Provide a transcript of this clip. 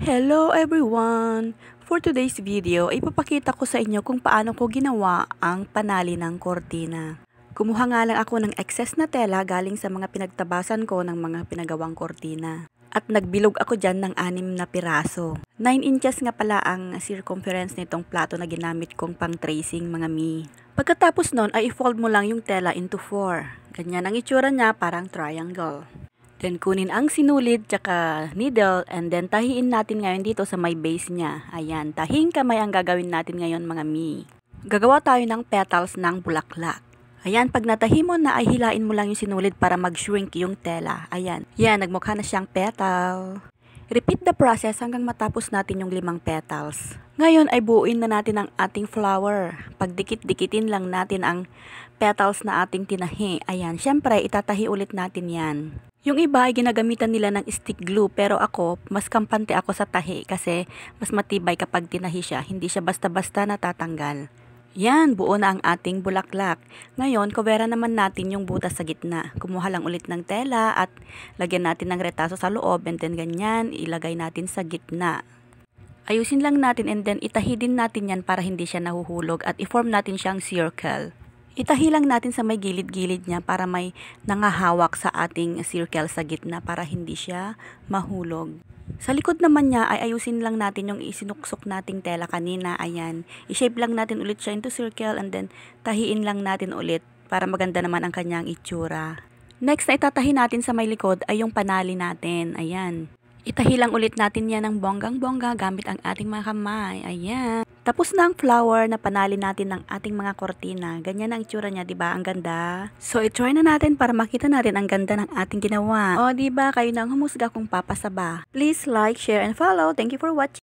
Hello everyone! For today's video, ipapakita ko sa inyo kung paano ko ginawa ang panali ng kortina. Kumuha nga lang ako ng excess na tela galing sa mga pinagtabasan ko ng mga pinagawang kortina. At nagbilog ako dyan ng 6 na piraso. 9 inches nga pala ang circumference nitong plato na ginamit kong pang tracing mga mi. Pagkatapos nun ay i-fold mo lang yung tela into 4. Ganyan ang itsura niya, parang triangle. Then kunin ang sinulid tsaka needle and then tahiin natin ngayon dito sa may base niya. Ayan, tahing kamay ang gagawin natin ngayon mga mi. Gagawa tayo ng petals ng bulaklak. Ayan, pag natahi mo na ay hilain mo lang yung sinulid para mag-shrink yung tela. Ayan, yan, nagmukha na siyang petal. Repeat the process hanggang matapos natin yung 5 petals. Ngayon ay buuin na natin ang ating flower. Pagdikit-dikitin lang natin ang petals na ating tinahi. Ayan, syempre itatahi ulit natin yan. Yung iba ay ginagamitan nila ng stick glue pero ako, mas kampante ako sa tahi kasi mas matibay kapag tinahi siya. Hindi siya basta-basta natatanggal. Yan, buo na ang ating bulaklak. Ngayon, kobera naman natin yung butas sa gitna. Kumuha lang ulit ng tela at lagyan natin ng retaso sa loob and then ganyan, ilagay natin sa gitna. Ayusin lang natin and then itahi din natin yan para hindi siya nahuhulog at i-form natin siyang circle. Itahi lang natin sa may gilid-gilid niya para may nangahawak sa ating circle sa gitna para hindi siya mahulog. Sa likod naman niya ay ayusin lang natin yung isinuksok nating tela kanina. Ayan, i-shape lang natin ulit siya into circle and then tahiin lang natin ulit para maganda naman ang kanyang itsura. Next na itatahi natin sa may likod ay yung panali natin. Ayan. Itahi lang ulit natin yan ng bonggang-bongga gamit ang ating mga kamay. Ayan. Tapos na ang flower na panali natin ng ating mga kortina. Ganyan ang itsura niya, 'di ba? Ang ganda. So, i-try na natin para makita natin ang ganda ng ating ginawa. O, 'di ba? Kayo na ang humusga kung papasa ba. Please like, share, and follow. Thank you for watching.